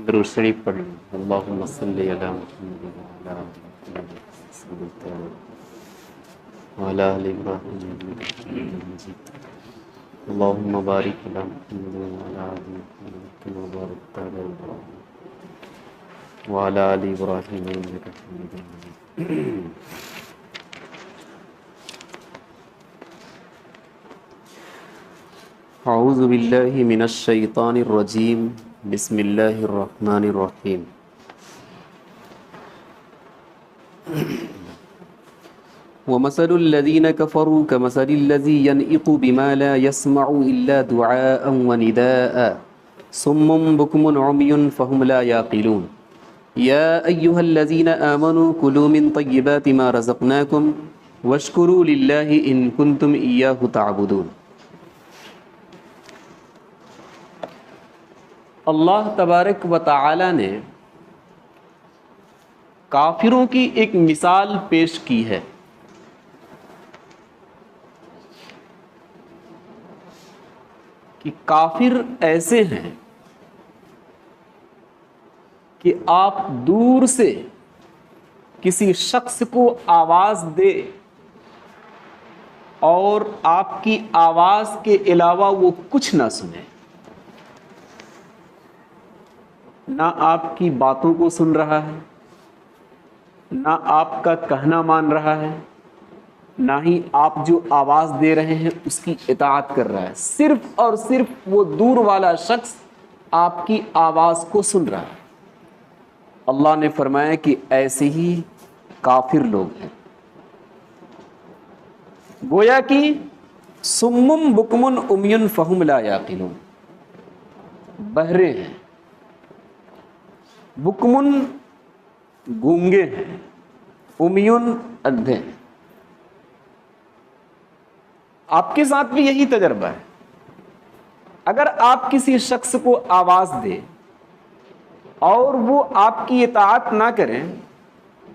درود شریف پڑھ لیں۔ اللہم صلی علی محمد وعلی آل محمد وعلی آل ابراہیم انک حمید مجید۔ اللہم بارک علی محمد وعلی آل محمد کما بارکت علی ابراہیم وعلی آل ابراہیم انک حمید مجید۔ اعوذ باللہ من الشیطان الرجیم، بسم اللہ الرحمن الرحیم۔ ومثل الذین کفروا کمثل الذی ینعق بما لا يسمع الا دعاء ونداء صم بکم عمی فهم لا یعقلون۔ یا ایہا الذین آمنوا کلوا من طیبات ما رزقناکم واشکروا للہ ان کنتم ایاہ تعبدون۔ اللہ تبارک و تعالی نے کافروں کی ایک مثال پیش کی ہے۔ کہ کافر ایسے ہیں کہ آپ دور سے کسی شخص کو آواز دے اور آپ کی آواز کے علاوہ وہ کچھ نہ سنے، نہ آپ کی باتوں کو سن رہا ہے، نہ آپ کا کہنا مان رہا ہے، نہ ہی آپ جو آواز دے رہے ہیں اس کی اطاعت کر رہا ہے، صرف اور صرف وہ دور والا شخص آپ کی آواز کو سن رہا ہے۔ اللہ نے فرمایا کہ ایسے ہی کافر لوگ ہیں، گویا کہ صم بکم عمی فہم لا یعقلون، بہرے ہیں، بکمن گونگے ہیں، امیون اندھے ہیں۔ آپ کے ساتھ بھی یہی تجربہ ہے۔ اگر آپ کسی شخص کو آواز دیں اور وہ آپ کی اطاعت نہ کریں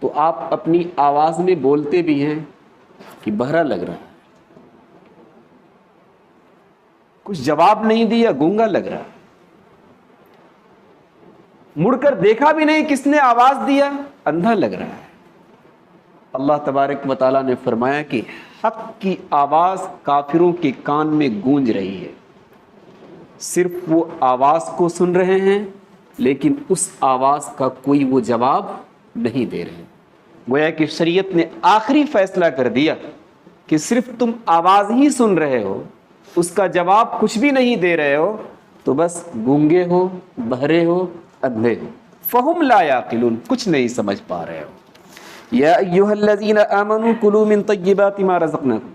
تو آپ اپنی آواز میں بولتے بھی ہیں کہ بہرا لگ رہا ہے، کچھ جواب نہیں دیا، گونگا لگ رہا ہے، مڑ کر دیکھا بھی نہیں کس نے آواز دیا، اندھا لگ رہا ہے۔ اللہ تبارک و تعالیٰ نے فرمایا کہ حق کی آواز کافروں کے کان میں گونج رہی ہے، صرف وہ آواز کو سن رہے ہیں لیکن اس آواز کا کوئی وہ جواب نہیں دے رہے۔ گویا کہ شریعت نے آخری فیصلہ کر دیا کہ صرف تم آواز ہی سن رہے ہو، اس کا جواب کچھ بھی نہیں دے رہے ہو، تو بس گونگے ہو، بہرے ہو، اندھے ہو، فہم لا یعقلون، کچھ نہیں سمجھ پا رہے ہو۔ یا ایھا الذین آمنوا کلوا من طیبات ما رزقناکم،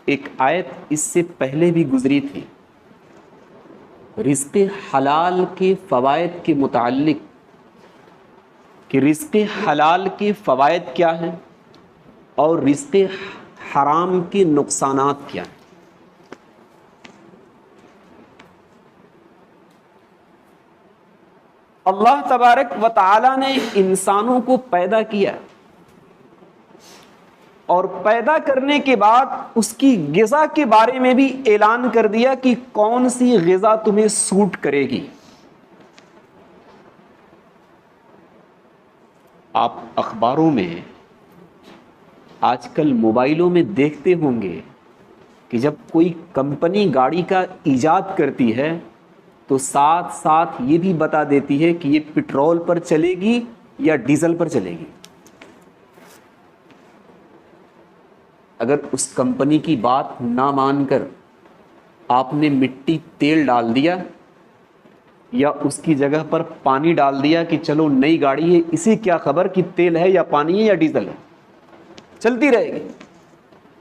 ایک آیت اس سے پہلے بھی گزری تھی رزق حلال کے فوائد کے متعلق، کہ رزق حلال کے فوائد کیا ہیں اور رزق حرام کے نقصانات کیا ہیں۔ اللہ تبارک و تعالی نے انسانوں کو پیدا کیا اور پیدا کرنے کے بعد اس کی غذا کے بارے میں بھی اعلان کر دیا کہ کون سی غذا تمہیں سوٹ کرے گی۔ آپ اخباروں میں آج کل موبائلوں میں دیکھتے ہوں گے کہ جب کوئی کمپنی گاڑی کا ایجاد کرتی ہے تو ساتھ ساتھ یہ بھی بتا دیتی ہے کہ یہ پٹرول پر چلے گی یا ڈیزل پر چلے گی۔ اگر اس کمپنی کی بات نہ مان کر آپ نے مٹی تیل ڈال دیا یا اس کی جگہ پر پانی ڈال دیا کہ چلو نئی گاڑی ہے، اسے کیا خبر کہ تیل ہے یا پانی ہے یا ڈیزل ہے، چلتی رہے گی،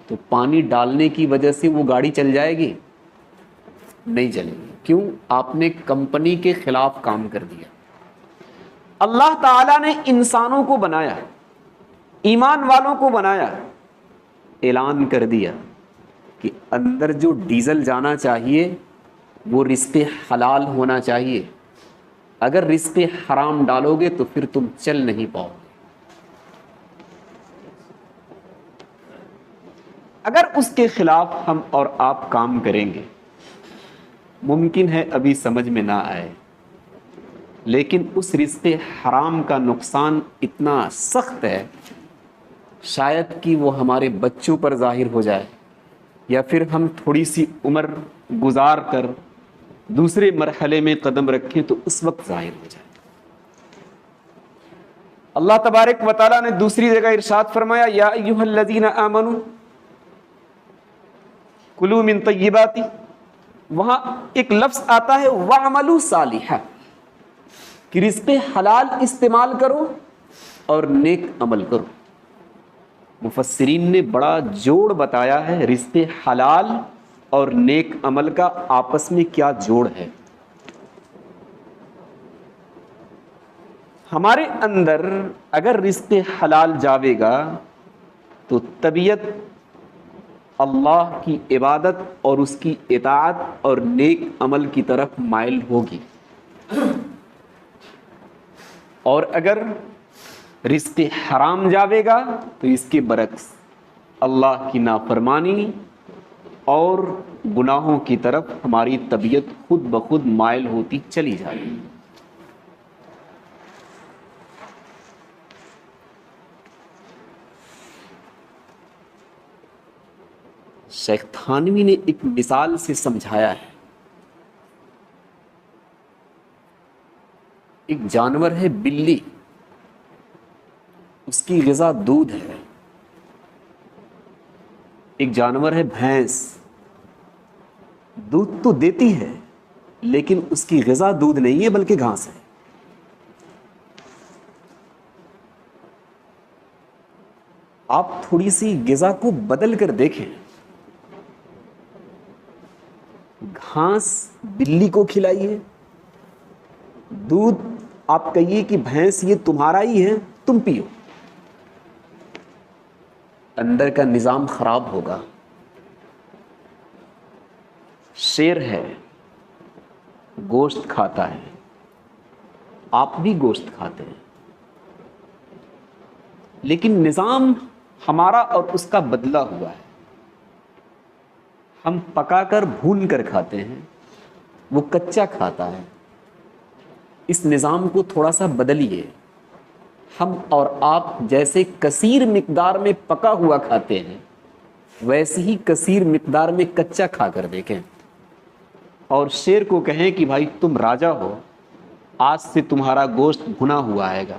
تو پانی ڈالنے کی وجہ سے وہ گاڑی چل جائے گی؟ نہیں چلے گی۔ کیوں؟ آپ نے کمپنی کے خلاف کام کر دیا۔ اللہ تعالیٰ نے انسانوں کو بنایا، ایمان والوں کو بنایا، اعلان کر دیا کہ اندر جو ڈیزل جانا چاہیے وہ رزق حلال ہونا چاہیے، اگر رزق حرام ڈالو گے تو پھر تم چل نہیں پاؤ گے۔ اگر اس کے خلاف ہم اور آپ کام کریں گے، ممکن ہے ابھی سمجھ میں نہ آئے، لیکن اس رزق حرام کا نقصان اتنا سخت ہے، شاید کہ وہ ہمارے بچوں پر ظاہر ہو جائے، یا پھر ہم تھوڑی سی عمر گزار کر دوسرے مرحلے میں قدم رکھیں تو اس وقت ظاہر ہو جائے۔ اللہ تبارک و تعالیٰ نے دوسری جگہ ارشاد فرمایا، یا ایھا الذین آمنوا کلوا من طیبات، وہاں ایک لفظ آتا ہے وَاعْمَلُوا صالحا، کہ رزق حلال استعمال کرو اور نیک عمل کرو۔ مفسرین نے بڑا جوڑ بتایا ہے رزق حلال اور نیک عمل کا آپس میں کیا جوڑ ہے۔ ہمارے اندر اگر رزق حلال جاوے گا تو طبیعت اللہ کی عبادت اور اس کی اطاعت اور نیک عمل کی طرف مائل ہوگی، اور اگر رزق حرام جاوے گا تو اس کے برعکس اللہ کی نافرمانی اور گناہوں کی طرف ہماری طبیعت خود بخود مائل ہوتی چلی جائے گی۔ شیخ تھانوی نے ایک مثال سے سمجھایا ہے۔ ایک جانور ہے بلی، اس کی غذا دودھ ہے۔ ایک جانور ہے بھینس، دودھ تو دیتی ہے لیکن اس کی غذا دودھ نہیں ہے بلکہ گھاس ہے۔ آپ تھوڑی سی غذا کو بدل کر دیکھیں، گھاس بلی کو کھلائیے، دودھ آپ کہیے کہ بھینس یہ تمہارا ہی ہے تم پیو، اندر کا نظام خراب ہوگا۔ شیر ہے، گوشت کھاتا ہے، آپ بھی گوشت کھاتے ہیں، لیکن نظام ہمارا اور اس کا بدلا ہوا ہے۔ ہم پکا کر بھون کر کھاتے ہیں، وہ کچا کھاتا ہے۔ اس نظام کو تھوڑا سا بدلیے۔ ہم اور آپ جیسے کثیر مقدار میں پکا ہوا کھاتے ہیں، ویسے ہی کثیر مقدار میں کچا کھا کر دیکھیں، اور شیر کو کہیں کہ بھائی تم راجہ ہو، آج سے تمہارا گوشت بھنا ہوا آئے گا،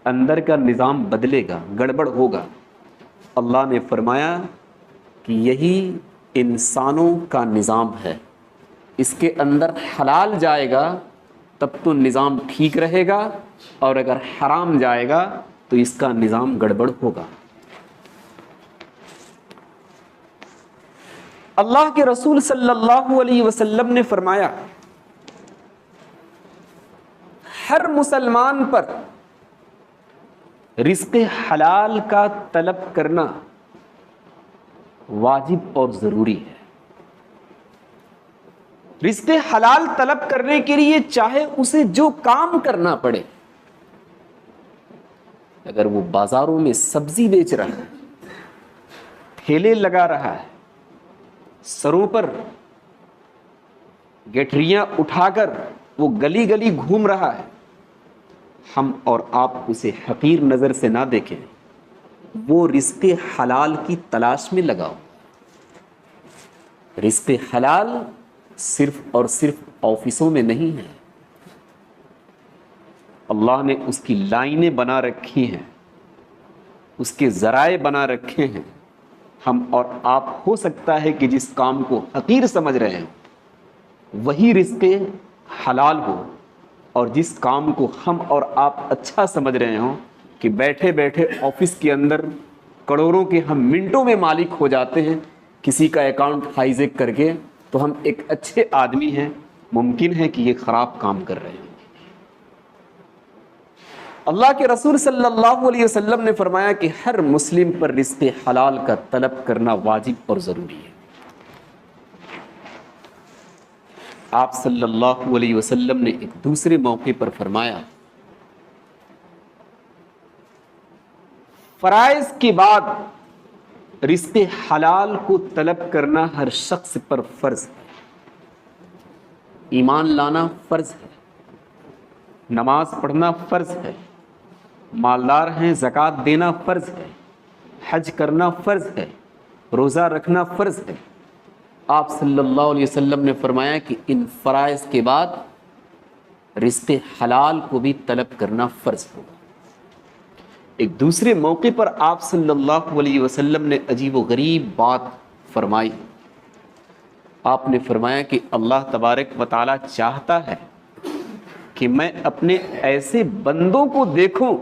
اندر کا نظام بدلے گا، گڑبڑ ہوگا۔ اللہ نے فرمایا کہ یہی انسانوں کا نظام ہے، اس کے اندر حلال جائے گا تب تو نظام ٹھیک رہے گا، اور اگر حرام جائے گا تو اس کا نظام گڑبڑ ہوگا۔ اللہ کے رسول صلی اللہ علیہ وسلم نے فرمایا، ہر مسلمان پر رزق حلال کا طلب کرنا واجب اور ضروری ہے۔ رزق حلال طلب کرنے کے لیے چاہے اسے جو کام کرنا پڑے، اگر وہ بازاروں میں سبزی بیچ رہا ہے، ٹھیلے لگا رہا ہے، سروں پر گٹھریاں اٹھا کر وہ گلی گلی گھوم رہا ہے، ہم اور آپ اسے حقیر نظر سے نہ دیکھیں، وہ رزق حلال کی تلاش میں لگاؤ۔ رزق حلال صرف اور صرف آفسوں میں نہیں ہے، اللہ نے اس کی لائنیں بنا رکھی ہیں، اس کے ذرائع بنا رکھے ہیں۔ ہم اور آپ ہو سکتا ہے کہ جس کام کو حقیر سمجھ رہے ہیں وہی رزق حلال ہو، اور جس کام کو ہم اور آپ اچھا سمجھ رہے ہوں کہ بیٹھے بیٹھے آفس کے اندر کروڑوں کے ہم منٹوں میں مالک ہو جاتے ہیں کسی کا اکاؤنٹ ہائیجیک کر کے، تو ہم ایک اچھے آدمی ہیں، ممکن ہے کہ یہ خراب کام کر رہے ہیں۔ اللہ کے رسول صلی اللہ علیہ وسلم نے فرمایا کہ ہر مسلم پر رزق حلال کا طلب کرنا واجب اور ضروری ہے۔ آپ صلی اللہ علیہ وسلم نے ایک دوسرے موقع پر فرمایا، فرائض کے بعد رزق حلال کو طلب کرنا ہر شخص پر فرض ہے۔ ایمان لانا فرض ہے، نماز پڑھنا فرض ہے، مالدار ہیں زکوٰۃ دینا فرض ہے، حج کرنا فرض ہے، روزہ رکھنا فرض ہے، آپ صلی اللہ علیہ وسلم نے فرمایا کہ ان فرائض کے بعد رزق حلال کو بھی طلب کرنا فرض ہوگا۔ ایک دوسرے موقع پر آپ صلی اللہ علیہ وسلم نے عجیب و غریب بات فرمائی۔ آپ نے فرمایا کہ اللہ تبارک و تعالیٰ چاہتا ہے کہ میں اپنے ایسے بندوں کو دیکھوں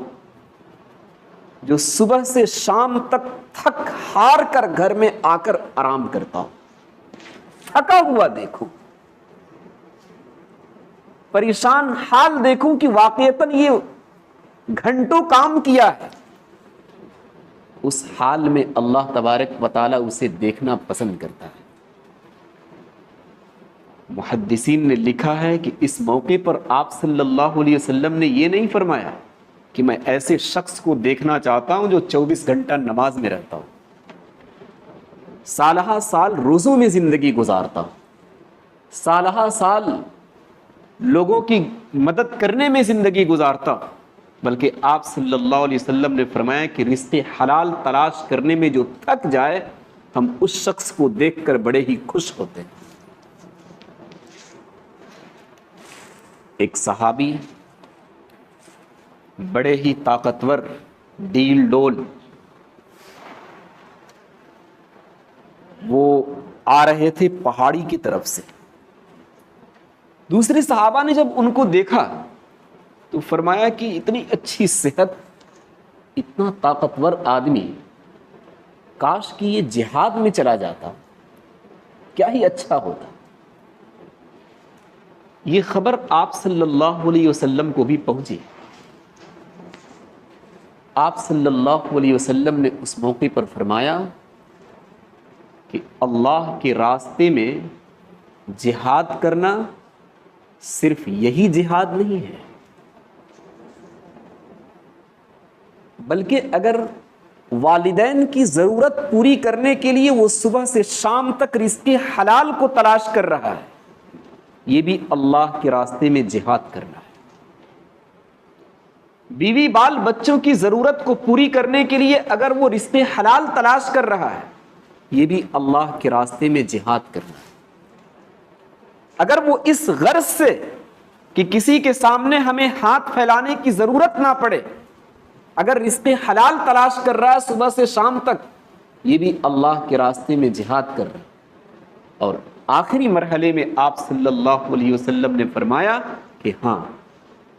جو صبح سے شام تک تھک ہار کر گھر میں آ کر آرام کرتا ہوں، تھکا ہوا دیکھوں، پریشان حال دیکھوں کہ واقعتاً یہ گھنٹوں کام کیا ہے، اس حال میں اللہ تبارک و تعالیٰ اسے دیکھنا پسند کرتا ہے۔ محدثین نے لکھا ہے کہ اس موقع پر آپ صلی اللہ علیہ وسلم نے یہ نہیں فرمایا کہ میں ایسے شخص کو دیکھنا چاہتا ہوں جو 24 گھنٹہ نماز میں رہتا ہوں، سالہ سال روزوں میں زندگی گزارتا ہوں، سالہ سال لوگوں کی مدد کرنے میں زندگی گزارتا ہوں، بلکہ آپ صلی اللہ علیہ وسلم نے فرمایا کہ رزق حلال تلاش کرنے میں جو تھک جائے ہم اس شخص کو دیکھ کر بڑے ہی خوش ہوتے ہیں۔ ایک صحابی بڑے ہی طاقتور، ڈیل ڈول، وہ آ رہے تھے پہاڑی کی طرف سے۔ دوسرے صحابہ نے جب ان کو دیکھا تو فرمایا کہ اتنی اچھی صحت، اتنا طاقتور آدمی، کاش کہ یہ جہاد میں چلا جاتا، کیا ہی اچھا ہوتا۔ یہ خبر آپ صلی اللہ علیہ وسلم کو بھی پہنچی۔ آپ صلی اللہ علیہ وسلم نے اس موقع پر فرمایا کہ اللہ کے راستے میں جہاد کرنا صرف یہی جہاد نہیں ہے، بلکہ اگر والدین کی ضرورت پوری کرنے کے لیے وہ صبح سے شام تک رزق حلال کو تلاش کر رہا ہے، یہ بھی اللہ کے راستے میں جہاد کرنا ہے۔ بیوی بال بچوں کی ضرورت کو پوری کرنے کے لیے اگر وہ رزق حلال تلاش کر رہا ہے، یہ بھی اللہ کے راستے میں جہاد کرنا ہے۔ اگر وہ اس غرض سے کہ کسی کے سامنے ہمیں ہاتھ پھیلانے کی ضرورت نہ پڑے اگر رزق حلال تلاش کر رہا ہے صبح سے شام تک، یہ بھی اللہ کے راستے میں جہاد کر رہا ہے۔ اور آخری مرحلے میں آپ صلی اللہ علیہ وسلم نے فرمایا کہ ہاں،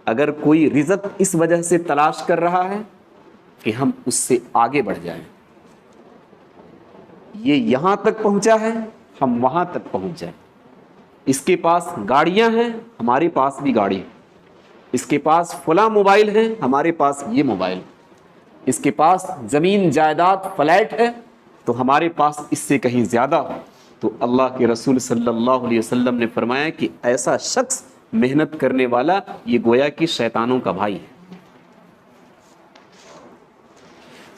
اگر کوئی رزق اس وجہ سے تلاش کر رہا ہے کہ ہم اس سے آگے بڑھ جائیں، یہ یہاں تک پہنچا ہے ہم وہاں تک پہنچ جائیں، اس کے پاس گاڑیاں ہیں ہمارے پاس بھی گاڑی ہے، اس کے پاس فلاں موبائل ہے ہمارے پاس یہ موبائل، اس کے پاس زمین جائیداد فلیٹ ہے تو ہمارے پاس اس سے کہیں زیادہ ہو۔ تو اللہ کے رسول صلی اللہ علیہ وسلم نے فرمایا کہ ایسا شخص محنت کرنے والا یہ گویا کہ شیطانوں کا بھائی ہے۔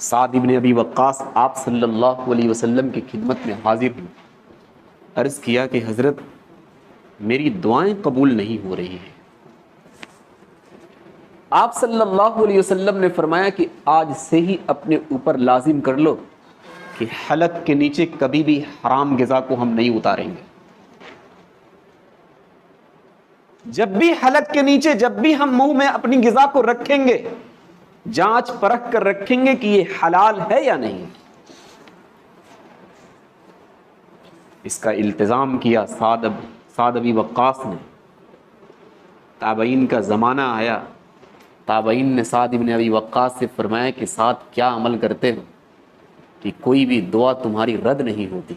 سعد بن ابی وقاص آپ صلی اللہ علیہ وسلم کی خدمت میں حاضر ہوئے، عرض کیا کہ حضرت میری دعائیں قبول نہیں ہو رہی ہیں۔ آپ صلی اللہ علیہ وسلم نے فرمایا کہ آج سے ہی اپنے اوپر لازم کر لو کہ حلق کے نیچے کبھی بھی حرام غذا کو ہم نہیں اتاریں گے۔ جب بھی حلق کے نیچے جب بھی ہم منہ میں اپنی غذا کو رکھیں گے، جانچ پرکھ کر رکھیں گے کہ یہ حلال ہے یا نہیں۔ اس کا التزام کیا سعد ابی وقاص نے۔ تابعین کا زمانہ آیا، تابعین نے سعد بن ابی وقاص سے فرمایا کہ سعد کیا عمل کرتے ہو کہ کوئی بھی دعا تمہاری رد نہیں ہوتی۔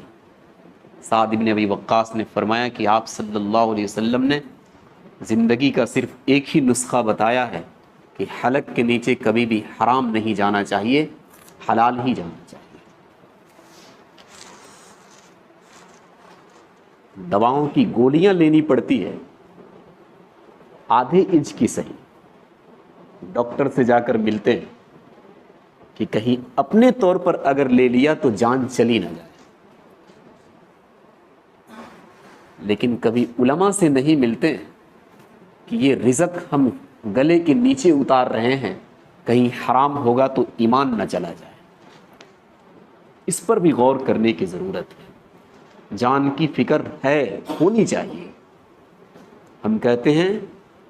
سعد بن ابی وقاص نے فرمایا کہ آپ صلی اللہ علیہ وسلم نے زندگی کا صرف ایک ہی نسخہ بتایا ہے کہ حلق کے نیچے کبھی بھی حرام نہیں جانا چاہیے، حلال ہی جانا چاہیے۔ دواؤں کی گولیاں لینی پڑتی ہے، آدھے انچ کی صحیح، ڈاکٹر سے جا کر ملتے ہیں کہ کہیں اپنے طور پر اگر لے لیا تو جان چلی نہ جائے، لیکن کبھی علماء سے نہیں ملتے کہ یہ رزق ہم گلے کے نیچے اتار رہے ہیں، کہیں حرام ہوگا تو ایمان نہ چلا جائے۔ اس پر بھی غور کرنے کی ضرورت ہے۔ جان کی فکر ہے، ہونی چاہیے۔ ہم کہتے ہیں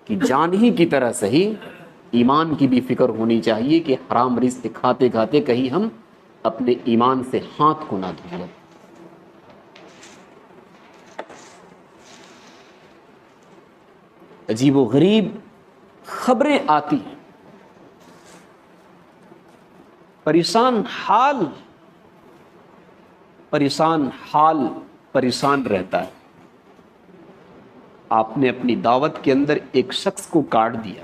کہ جان ہی کی طرح صحیح ایمان کی بھی فکر ہونی چاہیے کہ حرام رزق کھاتے کھاتے کہیں ہم اپنے ایمان سے ہاتھ کو نہ دھو لیں۔ عجیب و غریب خبریں آتی ہیں، پریشان رہتا ہے۔ آپ نے اپنی دعوت کے اندر ایک شخص کو کاٹ دیا،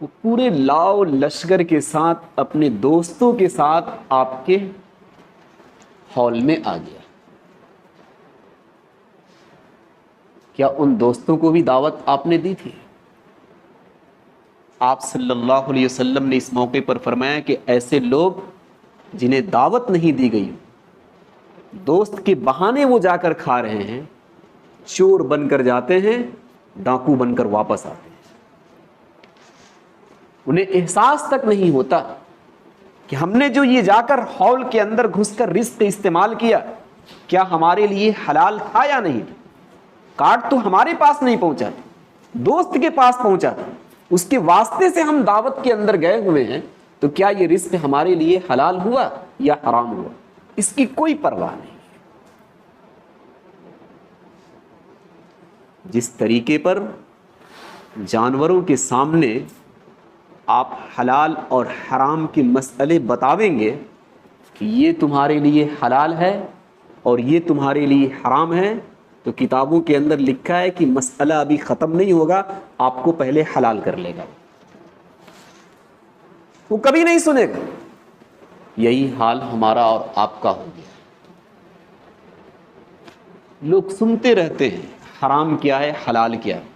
وہ پورے لاؤ لشکر کے ساتھ اپنے دوستوں کے ساتھ آپ کے ہال میں آ گیا۔ کیا ان دوستوں کو بھی دعوت آپ نے دی تھی؟ آپ صلی اللہ علیہ وسلم نے اس موقع پر فرمایا کہ ایسے لوگ جنہیں دعوت نہیں دی گئی، دوست کے بہانے وہ جا کر کھا رہے ہیں، چور بن کر جاتے ہیں، ڈاکو بن کر واپس آتے ہیں۔ انہیں احساس تک نہیں ہوتا کہ ہم نے جو یہ جا کر ہال کے اندر گھس کر رزق استعمال کیا، کیا ہمارے لیے حلال تھا یا نہیں تھا۔ کارڈ تو ہمارے پاس نہیں پہنچا، دوست کے پاس پہنچا تھا، اس کے واسطے سے ہم دعوت کے اندر گئے ہوئے ہیں، تو کیا یہ رزق ہمارے لیے حلال ہوا یا حرام ہوا، اس کی کوئی پرواہ نہیں۔ جس طریقے پر جانوروں کے سامنے آپ حلال اور حرام کے مسئلے بتاویں گے کہ یہ تمہارے لیے حلال ہے اور یہ تمہارے لیے حرام ہے، تو کتابوں کے اندر لکھا ہے کہ مسئلہ ابھی ختم نہیں ہوگا، آپ کو پہلے حلال کر لے گا، وہ کبھی نہیں سنے گا۔ یہی حال ہمارا اور آپ کا ہو گیا۔ لوگ سنتے رہتے ہیں حرام کیا ہے، حلال کیا ہے،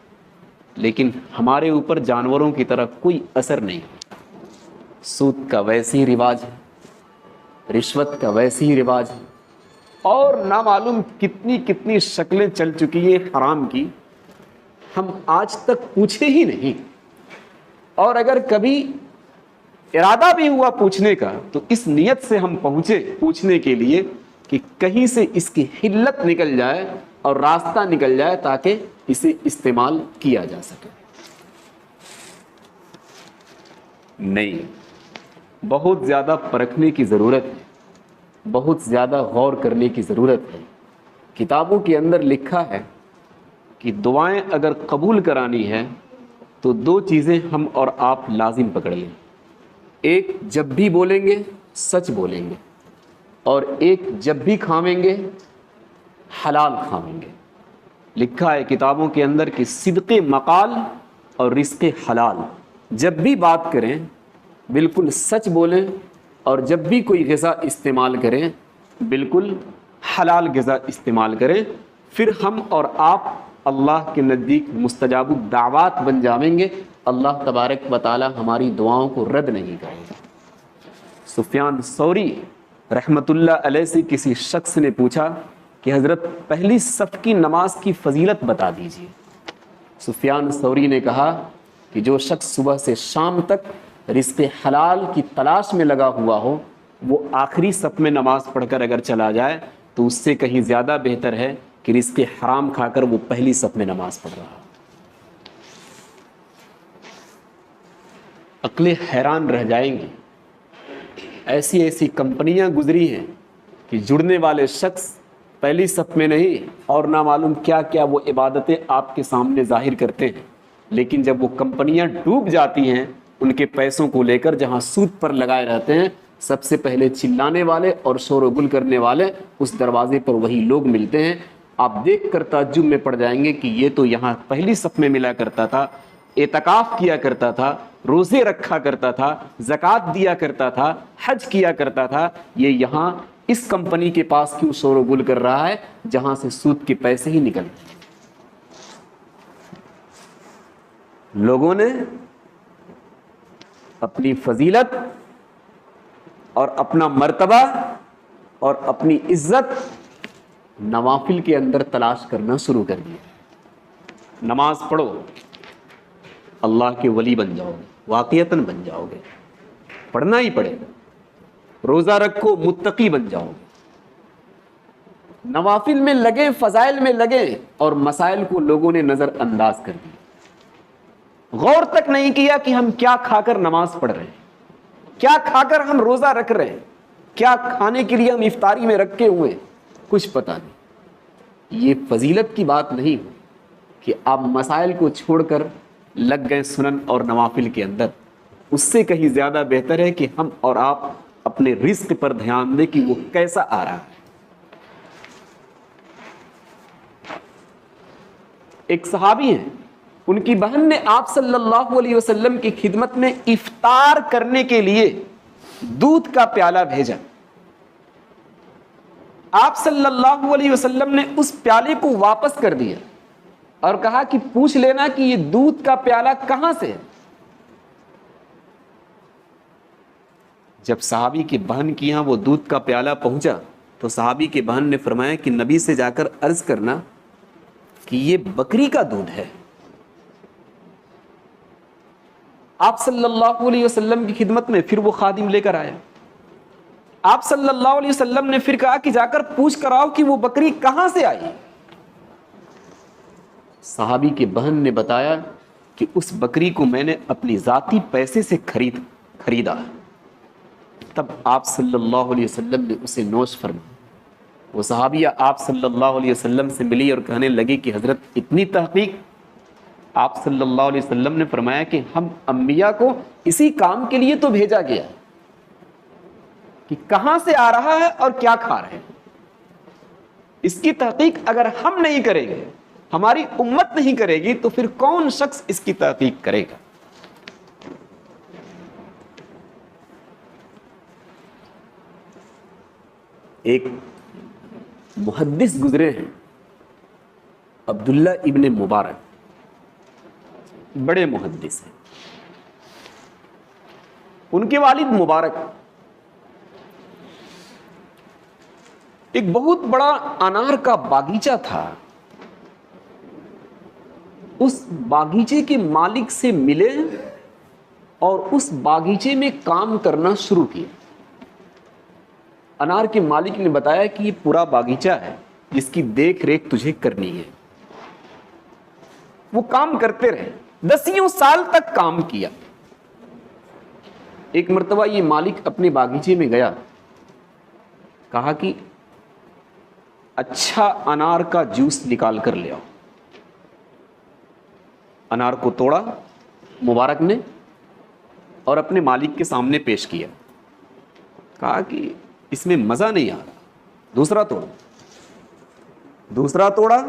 لیکن ہمارے اوپر جانوروں کی طرح کوئی اثر نہیں۔ سود کا ویسے ہی رواج ہے، رشوت کا ویسے ہی رواج ہے، اور نہ معلوم کتنی شکلیں چل چکی ہیں حرام کی، ہم آج تک پوچھے ہی نہیں۔ اور اگر کبھی ارادہ بھی ہوا پوچھنے کا تو اس نیت سے ہم پہنچے پوچھنے کے لیے کہ کہیں سے اس کی حلت نکل جائے اور راستہ نکل جائے تاکہ اسے استعمال کیا جا سکے۔ نہیں، بہت زیادہ پرکھنے کی ضرورت ہے، بہت زیادہ غور کرنے کی ضرورت ہے۔ کتابوں کے اندر لکھا ہے کہ دعائیں اگر قبول کرانی ہے تو دو چیزیں ہم اور آپ لازم پکڑ لیں۔ ایک، جب بھی بولیں گے سچ بولیں گے، اور ایک، جب بھی کھاویں گے حلال کھاویں گے۔ لکھا ہے کتابوں کے اندر کہ صدق مقال اور رزق حلال، جب بھی بات کریں بالکل سچ بولیں، اور جب بھی کوئی غذا استعمال کریں بالکل حلال غذا استعمال کریں، پھر ہم اور آپ اللہ کے نزدیک مستجاب الدعوات بن جائیں گے۔ اللہ تبارک و تعالی ہماری دعاؤں کو رد نہیں کرے گا۔ سفیان ثوری رحمت اللہ علیہ سے کسی شخص نے پوچھا کہ حضرت پہلی صف کی نماز کی فضیلت بتا دیجیے۔ سفیان ثوری نے کہا کہ جو شخص صبح سے شام تک رزق حلال کی تلاش میں لگا ہوا ہو، وہ آخری صف میں نماز پڑھ کر اگر چلا جائے تو اس سے کہیں زیادہ بہتر ہے کہ رزق حرام کھا کر وہ پہلی صف میں نماز پڑھ رہا۔ عقلیں حیران رہ جائیں گی۔ ایسی کمپنیاں گزری ہیں کہ جڑنے والے شخص پہلی صف میں نہیں، اور نہ معلوم کیا کیا وہ عبادتیں آپ کے سامنے ظاہر کرتے ہیں، لیکن جب وہ کمپنیاں ڈوب جاتی ہیں ان کے پیسوں کو لے کر، جہاں سود پر لگائے رہتے ہیں، سب سے پہلے چلانے والے اور شور و گل کرنے والے اس دروازے پر وہی لوگ ملتے ہیں۔ آپ دیکھ کر تعجب میں پڑ جائیں گے کہ یہ تو یہاں پہلی صف میں ملا کرتا تھا، اعتکاف کیا کرتا تھا، روزے رکھا کرتا تھا، زکوٰۃ دیا کرتا تھا، حج کیا کرتا تھا، یہ یہاں اس کمپنی کے پاس کیوں شور و گل کر رہا ہے جہاں سے سود کے پیسے ہی نکلتے ہیں۔ لوگوں نے اپنی فضیلت اور اپنا مرتبہ اور اپنی عزت نوافل کے اندر تلاش کرنا شروع کر دیا۔ نماز پڑھو، اللہ کے ولی بن جاؤ گے، واقعتاً بن جاؤ گے، پڑھنا ہی پڑے گا، روزہ رکھو متقی بن جاؤ گے، نوافل میں لگے، فضائل میں لگے، اور مسائل کو لوگوں نے نظر انداز کر دیا، غور تک نہیں کیا کہ ہم کیا کھا کر نماز پڑھ رہے ہیں، کیا کھا کر ہم روزہ رکھ رہے ہیں، کیا کھانے کے لیے ہم افطاری میں رکھے ہوئے ہیں، کچھ پتہ نہیں۔ یہ فضیلت کی بات نہیں ہو کہ آپ مسائل کو چھوڑ کر لگ گئے سنن اور نوافل کے اندر، اس سے کہیں زیادہ بہتر ہے کہ ہم اور آپ اپنے رزق پر دھیان دیں کہ وہ کیسا آ رہا ہے۔ ایک صحابی ہیں، ان کی بہن نے آپ صلی اللہ علیہ وسلم کی خدمت میں افطار کرنے کے لیے دودھ کا پیالہ بھیجا۔ آپ صلی اللہ علیہ وسلم نے اس پیالے کو واپس کر دیا اور کہا کہ پوچھ لینا کہ یہ دودھ کا پیالہ کہاں سے ہے۔ جب صحابی کی بہن کی یہاں وہ دودھ کا پیالہ پہنچا تو صحابی کی بہن نے فرمایا کہ نبی سے جا کر عرض کرنا کہ یہ بکری کا دودھ ہے۔ آپ صلی اللہ علیہ وسلم کی خدمت میں پھر وہ خادم لے کر آیا۔ آپ صلی اللہ علیہ وسلم نے پھر کہا کہ جا کر پوچھ کر آؤ کہ وہ بکری کہاں سے آئی۔ صحابی کی بہن نے بتایا کہ اس بکری کو میں نے اپنی ذاتی پیسے سے خریدا۔ تب آپ صلی اللہ علیہ وسلم نے اسے نوش فرمایا۔ وہ صحابیہ آپ صلی اللہ علیہ وسلم سے ملی اور کہنے لگی کہ حضرت اتنی تحقیق؟ آپ صلی اللہ علیہ وسلم نے فرمایا کہ ہم انبیاء کو اسی کام کے لیے تو بھیجا گیا ہے کہ کہاں سے آ رہا ہے اور کیا کھا رہے ہیں۔ اس کی تحقیق اگر ہم نہیں کریں گے، ہماری امت نہیں کرے گی، تو پھر کون شخص اس کی تحقیق کرے گا؟ ایک محدث گزرے ہیں، عبداللہ ابن مبارک، بڑے محدث ہیں۔ ان کے والد مبارک ایک بہت بڑا انار کا باغیچہ تھا، اس باغیچے کے مالک سے ملے اور اس باغیچے میں کام کرنا شروع کیا۔ انار کے مالک نے بتایا کہ یہ پورا باغیچہ ہے، جس کی دیکھ ریکھ تجھے کرنی ہے۔ وہ کام کرتے رہے، 10 سال تک کام کیا۔ ایک مرتبہ یہ مالک اپنے باغیچے میں گیا، کہا کہ اچھا انار کا جوس نکال کر لے آؤ۔ انار کو توڑا مبارک نے اور اپنے مالک کے سامنے پیش کیا، کہا کہ اس میں مزہ نہیں آ رہا، دوسرا توڑا۔ دوسرا توڑا،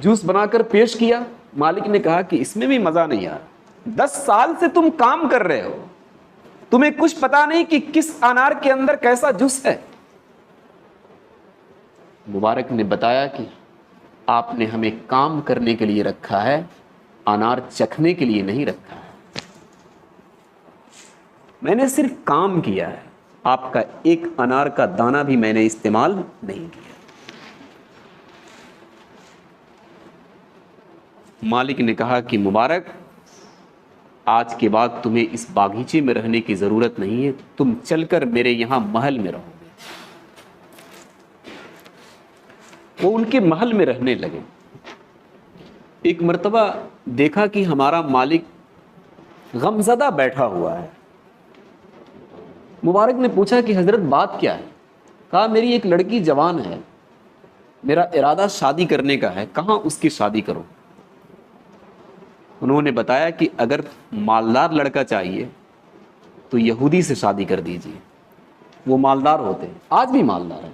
جوس بنا کر پیش کیا، مالک نے کہا کہ اس میں بھی مزہ نہیں آ رہا، 10 سال سے تم کام کر رہے ہو، تمہیں کچھ پتا نہیں کہ کس انار کے اندر کیسا جوس ہے۔ مبارک نے بتایا کہ آپ نے ہمیں کام کرنے کے لیے رکھا ہے، انار چکھنے کے لیے نہیں رکھا ہے۔ میں نے صرف کام کیا ہے، آپ کا ایک انار کا دانہ بھی میں نے استعمال نہیں کیا۔ مالک نے کہا کہ مبارک، آج کے بعد تمہیں اس باغیچے میں رہنے کی ضرورت نہیں ہے، تم چل کر میرے یہاں محل میں رہو گے۔ وہ ان کے محل میں رہنے لگے۔ ایک مرتبہ دیکھا کہ ہمارا مالک غمزدہ بیٹھا ہوا ہے۔ مبارک نے پوچھا کہ حضرت بات کیا ہے؟ کہا میری ایک لڑکی جوان ہے، میرا ارادہ شادی کرنے کا ہے، کہاں اس کی شادی کروں؟ انہوں نے بتایا کہ اگر مالدار لڑکا چاہیے تو یہودی سے شادی کر دیجیے، وہ مالدار ہوتے ہیں، آج بھی مالدار ہیں۔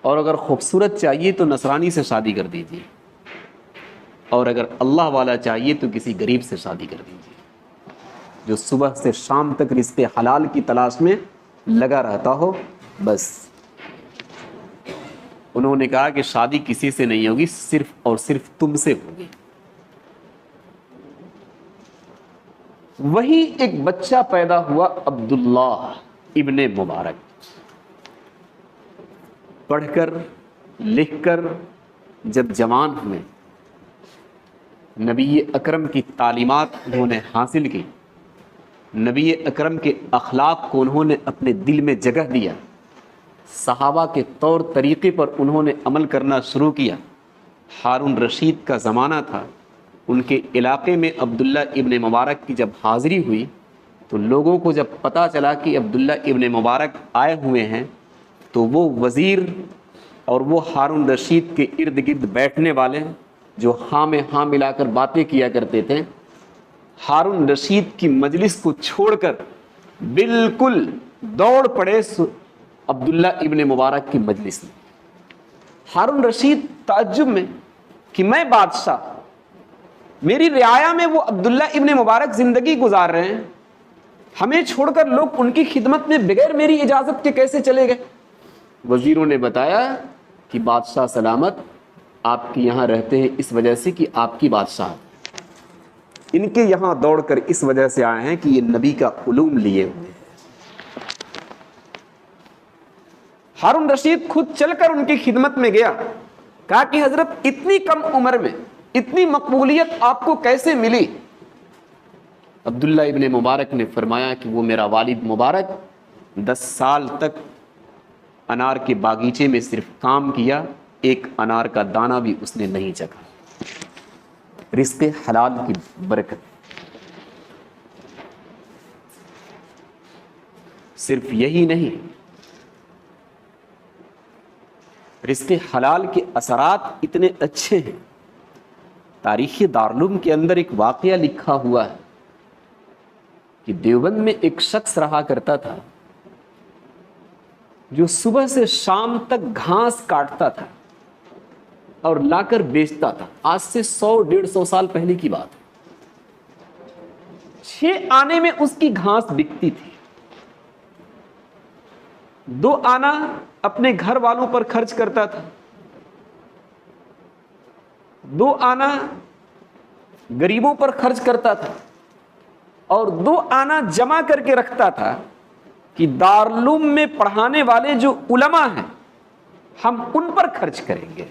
اور اگر خوبصورت چاہیے تو نصرانی سے شادی کر دیجیے، اور اگر اللہ والا چاہیے تو کسی غریب سے شادی کر دیجیے جو صبح سے شام تک رزق حلال کی تلاش میں لگا رہتا ہو۔ بس انہوں نے کہا کہ شادی کسی سے نہیں ہوگی، صرف اور صرف تم سے ہوگی۔ وہی ایک بچہ پیدا ہوا، عبداللہ ابن مبارک، پڑھ کر لکھ کر جب جوان ہوئے نبی اکرم کی تعلیمات انہوں نے حاصل کی، نبی اکرم کے اخلاق کو انہوں نے اپنے دل میں جگہ دیا، صحابہ کے طور طریقے پر انہوں نے عمل کرنا شروع کیا۔ ہارون رشید کا زمانہ تھا، ان کے علاقے میں عبداللہ ابن مبارک کی جب حاضری ہوئی تو لوگوں کو جب پتہ چلا کہ عبداللہ ابن مبارک آئے ہوئے ہیں تو وہ وزیر اور وہ ہارون رشید کے ارد گرد بیٹھنے والے ہیں جو ہاں میں ہاں ملا کر باتیں کیا کرتے تھے، ہارون رشید کی مجلس کو چھوڑ کر بالکل دوڑ پڑے عبداللہ ابن مبارک کی مجلس میں۔ ہارون رشید تعجب میں کہ میں بادشاہ، میری رعایا میں وہ عبداللہ ابن مبارک زندگی گزار رہے ہیں، ہمیں چھوڑ کر لوگ ان کی خدمت میں بغیر میری اجازت کے کیسے چلے گئے؟ وزیروں نے بتایا کہ بادشاہ سلامت آپ کے یہاں رہتے ہیں اس وجہ سے کہ آپ کی بادشاہ، ان کے یہاں دوڑ کر اس وجہ سے آئے ہیں کہ یہ نبی کا علوم لیے ہوئے ہیں۔ ہارون رشید خود چل کر ان کی خدمت میں گیا، کہا کہ حضرت اتنی کم عمر میں اتنی مقبولیت آپ کو کیسے ملی؟ عبداللہ ابن مبارک نے فرمایا کہ وہ میرا والد مبارک 10 سال تک انار کے باغیچے میں صرف کام کیا، ایک انار کا دانہ بھی اس نے نہیں چکھا۔ رزق حلال کی برکت۔ صرف یہی نہیں، رزق حلال کے اثرات اتنے اچھے ہیں۔ تاریخ دارالعلوم کے اندر ایک واقعہ لکھا ہوا ہے کہ دیوبند میں ایک شخص رہا کرتا تھا جو صبح سے شام تک گھاس کاٹتا تھا اور لا کر بیچتا تھا۔ آج سے 100-150 سال پہلے کی بات ہے۔ 6 آنے میں اس کی گھاس بکتی تھی، 2 آنا اپنے گھر والوں پر خرچ کرتا تھا، 2 آنا غریبوں پر خرچ کرتا تھا، اور 2 آنا جمع کر کے رکھتا تھا کہ دارالعلوم میں پڑھانے والے جو علماء ہیں ہم ان پر خرچ کریں گے۔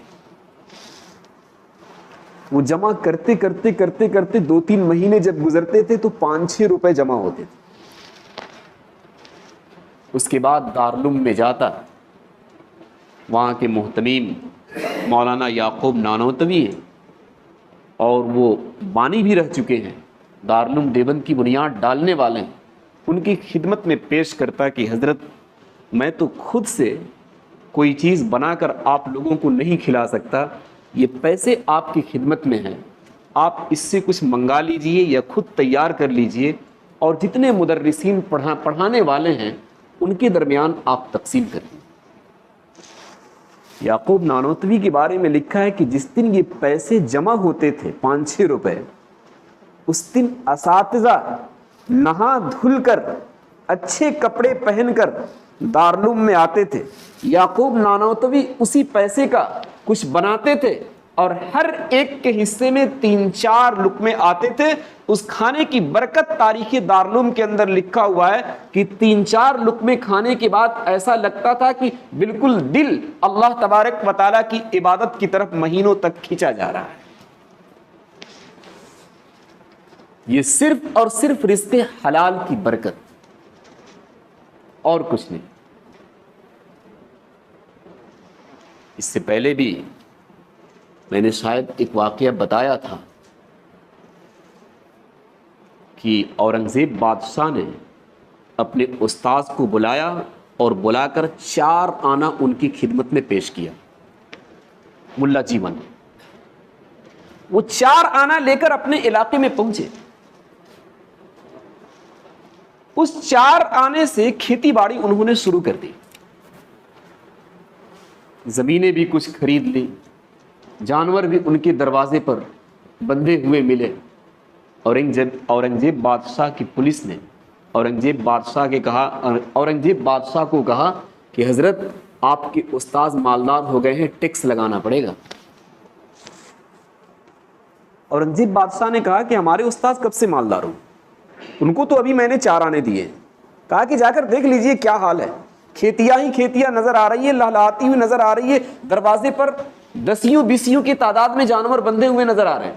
وہ جمع کرتے کرتے کرتے کرتے 2-3 مہینے جب گزرتے تھے تو 5-6 روپے جمع ہوتے تھے۔ اس کے بعد دارالعلوم میں جاتا، وہاں کے محتمیم مولانا یعقوب نانوتوی ہیں اور وہ بانی بھی رہ چکے ہیں، دارالعلوم دیوبند کی بنیاد ڈالنے والے ہیں۔ ان کی خدمت میں پیش کرتا کہ حضرت میں تو خود سے کوئی چیز بنا کر آپ لوگوں کو نہیں کھلا سکتا، یہ پیسے آپ کی خدمت میں ہیں، آپ اس سے کچھ منگا لیجئے یا خود تیار کر لیجئے، اور جتنے مدرسین پڑھانے والے ہیں ان کے درمیان آپ تقسیم کر دیں۔ یعقوب نانوتوی کے بارے میں لکھا ہے کہ جس دن یہ پیسے جمع ہوتے تھے 5-6 روپے، اس دن اساتذہ نہا دھل کر اچھے کپڑے پہن کر دارالعلوم میں آتے تھے۔ یعقوب نانوتوی اسی پیسے کا کچھ بناتے تھے اور ہر ایک کے حصے میں 3-4 لقمے آتے تھے۔ اس کھانے کی برکت تاریخ دارالعلوم کے اندر لکھا ہوا ہے کہ 3-4 لقمے کھانے کے بعد ایسا لگتا تھا کہ بالکل دل اللہ تبارک و تعالیٰ کی عبادت کی طرف مہینوں تک کھینچا جا رہا ہے۔ یہ صرف اور صرف رزق حلال کی برکت، اور کچھ نہیں۔ اس سے پہلے بھی میں نے شاید ایک واقعہ بتایا تھا کہ اورنگزیب بادشاہ نے اپنے استاذ کو بلایا اور بلا کر 4 آنا ان کی خدمت میں پیش کیا۔ ملا جیون وہ 4 آنا لے کر اپنے علاقے میں پہنچے۔ اس 4 آنے سے کھیتی باڑی انہوں نے شروع کر دی، زمینیں بھی کچھ خرید لی، جانور بھی ان کے دروازے پر بندھے ہوئے ملے۔ اورنگزیب بادشاہ کی پولیس نے اورنگزیب بادشاہ کو کہا کہ حضرت آپ کے استاذ مالدار ہو گئے ہیں، ٹیکس لگانا پڑے گا۔ اورنگزیب بادشاہ نے کہا کہ ہمارے استاذ کب سے مالدار ہوں، ان کو تو ابھی میں نے 4 آنے دیے۔ کہا کہ جا کر دیکھ لیجئے کیا حال ہے، کھیتیاں ہی کھیتیاں نظر آ رہی ہے، لہلہاتی ہوئی نظر آ رہی ہے، دروازے پر 10-20 کی تعداد میں جانور بندھے ہوئے نظر آ رہے ہیں۔